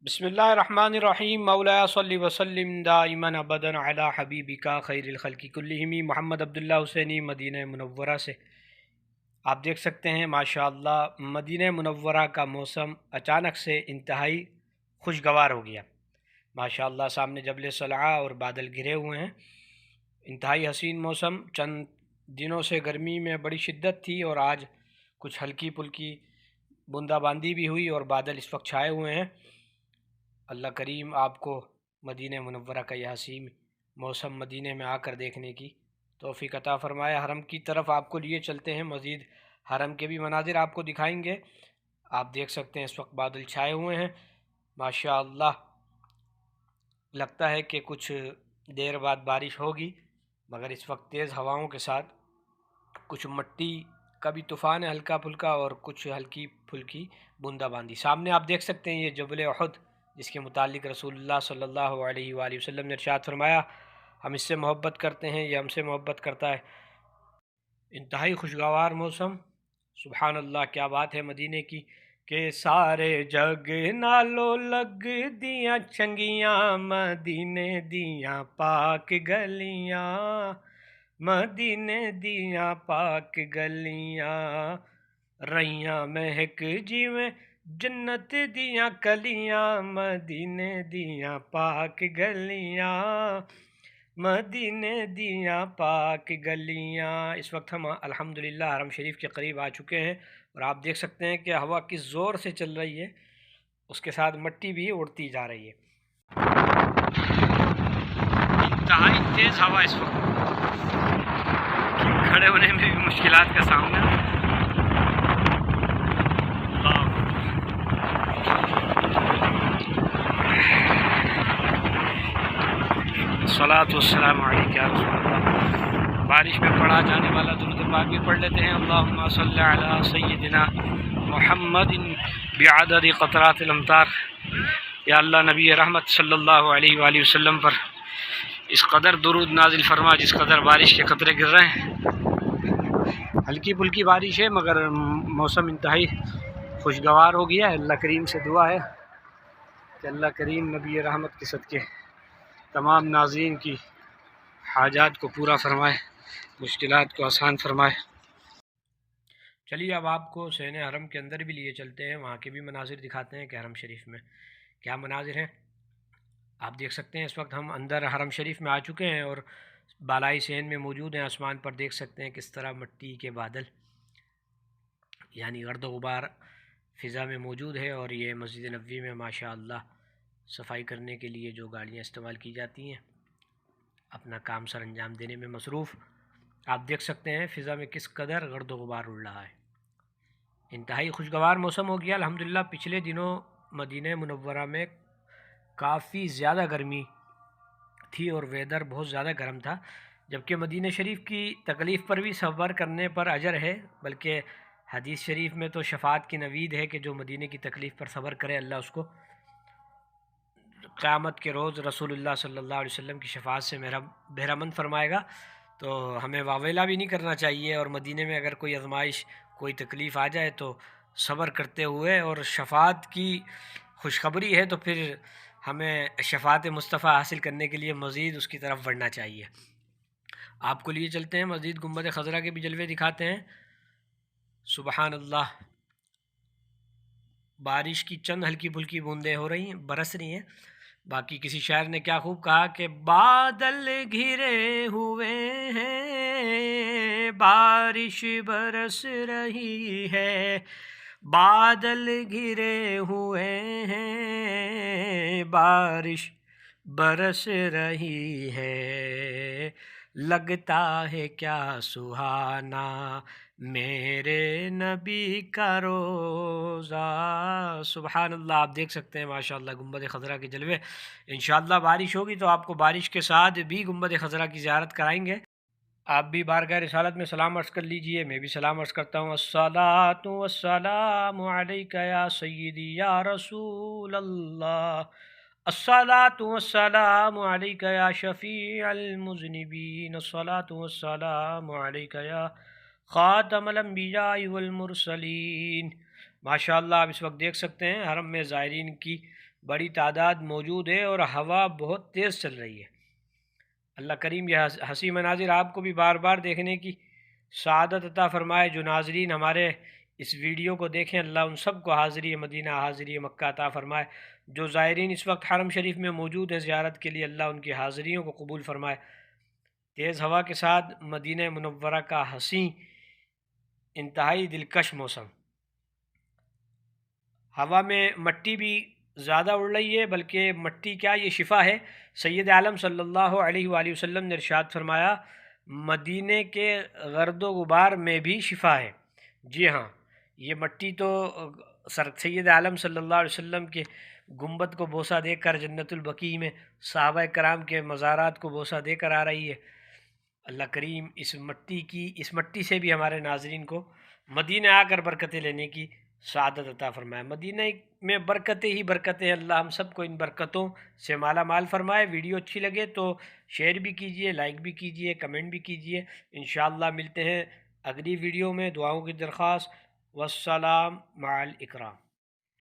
بسم اللہ الرحمن الرحیم مولا صلی وسلم دائما ابدا علی حبیبک خیر الخلق کلہم محمد عبداللہ حسینی مدینہ منورہ سے۔ آپ دیکھ سکتے ہیں ماشاءاللہ مدینہ منورہ کا موسم اچانک سے انتہائی خوشگوار ہو گیا۔ ماشاءاللہ سامنے جبل صلعہ اور بادل گھرے ہوئے ہیں، انتہائی حسین موسم۔ چند دنوں سے گرمی میں بڑی شدت تھی اور آج کچھ ہلکی پھلکی بوندا باندی بھی ہوئی اور بادل اس وقت چھائے ہوئے ہیں۔ اللہ کریم آپ کو مدینہ منورہ کا یہ حسین موسم مدینہ میں آ کر دیکھنے کی توفیق عطا فرمائے۔ حرم کی طرف آپ کو لیے چلتے ہیں، مزید حرم کے بھی مناظر آپ کو دکھائیں گے۔ آپ دیکھ سکتے ہیں اس وقت بادل چھائے ہوئے ہیں ماشاءاللہ، لگتا ہے کہ کچھ دیر بعد بارش ہوگی، مگر اس وقت تیز ہواؤں کے ساتھ کچھ مٹی کا بھی طوفان ہے ہلکا پھلکا اور کچھ ہلکی پھلکی بوندا باندی۔ سامنے آپ دیکھ سکتے ہیں یہ جبل احد، جس کے متعلق رسول اللہ صلی اللہ علیہ وآلہ وسلم نے ارشاد فرمایا ہم اس سے محبت کرتے ہیں، یہ ہم سے محبت کرتا ہے۔ انتہائی خوشگوار موسم، سبحان اللہ، کیا بات ہے مدینے کی کہ سارے جگ نالو لگ دیاں چنگیاں مدینے دیاں پاک گلیاں، مدینے دیاں پاک گلیاں، رہیاں مہک جیویں جنت دیاں کلیاں، مدینے دیاں پاک گلیاں، مدینے دیاں پاک گلیاں۔ اس وقت ہم الحمدللہ حرم شریف کے قریب آ چکے ہیں اور آپ دیکھ سکتے ہیں کہ ہوا کس زور سے چل رہی ہے، اس کے ساتھ مٹی بھی اڑتی جا رہی ہے۔ انتہائی تیز ہوا اس وقت، کھڑے ہونے میں بھی مشکلات کا سامنا۔ الصلاۃ والسلام علیک یا رسول اللہ۔ بارش میں پڑھا جانے والا درود پاک بھی پڑھ لیتے ہیں، اللہم صلی علی سیدنا محمد بعدد قطرات الامطار۔ یا اللہ نبی رحمت صلی اللہ علیہ وآلہ وسلم پر اس قدر درود نازل فرما جس قدر بارش کے قطرے گر رہے ہیں۔ ہلکی پھلکی بارش ہے مگر موسم انتہائی خوشگوار ہو گیا ہے۔ اللہ کریم سے دعا ہے کہ اللہ کریم نبی رحمت کے صدقے تمام ناظرین کی حاجات کو پورا فرمائے، مشکلات کو آسان فرمائے۔ چلیے اب آپ کو سین حرم کے اندر بھی لیے چلتے ہیں، وہاں کے بھی مناظر دکھاتے ہیں کہ حرم شریف میں کیا مناظر ہیں۔ آپ دیکھ سکتے ہیں اس وقت ہم اندر حرم شریف میں آ چکے ہیں اور بالائی سین میں موجود ہیں۔ آسمان پر دیکھ سکتے ہیں کس طرح مٹی کے بادل یعنی گرد و غبار فضا میں موجود ہے، اور یہ مسجد نبوی میں ماشاءاللہ صفائی کرنے کے لیے جو گاڑیاں استعمال کی جاتی ہیں اپنا کام سر انجام دینے میں مصروف۔ آپ دیکھ سکتے ہیں فضا میں کس قدر گرد و غبار اڑ رہا ہے۔ انتہائی خوشگوار موسم ہو گیا الحمدللہ۔ پچھلے دنوں مدینہ منورہ میں کافی زیادہ گرمی تھی اور ویدر بہت زیادہ گرم تھا، جبکہ مدینہ شریف کی تکلیف پر بھی صبر کرنے پر اجر ہے، بلکہ حدیث شریف میں تو شفاعت کی نوید ہے کہ جو مدینہ کی تکلیف پر صبر کرے اللہ اس کو قیامت کے روز رسول اللہ صلی اللہ علیہ وسلم کی شفاعت سے بہرامند فرمائے گا۔ تو ہمیں واویلا بھی نہیں کرنا چاہیے، اور مدینہ میں اگر کوئی آزمائش کوئی تکلیف آ جائے تو صبر کرتے ہوئے، اور شفاعت کی خوشخبری ہے تو پھر ہمیں شفاعت مصطفیٰ حاصل کرنے کے لیے مزید اس کی طرف بڑھنا چاہیے۔ آپ کو لیے چلتے ہیں، مزید گنبد خضرا کے بھی جلوے دکھاتے ہیں۔ سبحان اللہ، بارش کی چند ہلکی پھلکی بوندیں ہو رہی ہیں، برس رہی ہیں۔ باقی کسی شاعر نے کیا خوب کہا کہ بادل گھرے ہوئے ہیں بارش برس رہی ہے، بادل گھرے ہوئے ہیں بارش برس رہی ہے، لگتا ہے کیا سہانا میرے نبی کا روزہ۔ سبحان اللہ، آپ دیکھ سکتے ہیں ماشاءاللہ گنبد خضرا کے جلوے۔ انشاءاللہ بارش ہوگی تو آپ کو بارش کے ساتھ بھی گنبد خضرا کی زیارت کرائیں گے۔ آپ بھی بارگاہ رسالت میں سلام عرض کر لیجئے، میں بھی سلام عرض کرتا ہوں۔ الصلاۃ والسلام علیک یا سیدی یا رسول اللہ، الصلاۃ والسلام علیک یا شفیع المذنبین، الصلاۃ والسلام علیک یا خاتم الانبیاء والمرسلین۔ ماشاءاللہ آپ اس وقت دیکھ سکتے ہیں حرم میں زائرین کی بڑی تعداد موجود ہے اور ہوا بہت تیز چل رہی ہے۔ اللہ کریم یہ حسین مناظر آپ کو بھی بار بار دیکھنے کی سعادت عطا فرمائے۔ جو ناظرین ہمارے اس ویڈیو کو دیکھیں، اللہ ان سب کو حاضری مدینہ حاضری مکہ عطا فرمائے۔ جو زائرین اس وقت حرم شریف میں موجود ہیں زیارت کے لیے، اللہ ان کی حاضریوں کو قبول فرمائے۔ تیز ہوا کے ساتھ مدینہ منورہ کا حسین انتہائی دلکش موسم، ہوا میں مٹی بھی زیادہ اڑ رہی ہے، بلکہ مٹی کیا، یہ شفا ہے۔ سید عالم صلی اللہ علیہ وآلہ وسلم نے ارشاد فرمایا، مدینے کے گرد و غبار میں بھی شفا ہے۔ جی ہاں، یہ مٹی تو سید عالم صلی اللہ علیہ وسلم کے گنبد کو بوسہ دے کر جنت البقیع میں صحابہ کرام کے مزارات کو بوسہ دے کر آ رہی ہے۔ اللہ کریم اس مٹی سے بھی ہمارے ناظرین کو مدینہ آ کر برکتیں لینے کی سعادت عطا فرمائے۔ مدینہ میں برکتیں ہی برکتیں ہیں، اللہ ہم سب کو ان برکتوں سے مالا مال فرمائے۔ ویڈیو اچھی لگے تو شیئر بھی کیجئے، لائک بھی کیجئے، کمنٹ بھی کیجئے۔ انشاءاللہ ملتے ہیں اگلی ویڈیو میں۔ دعاؤں کی درخواست، والسلام مع الاکرام۔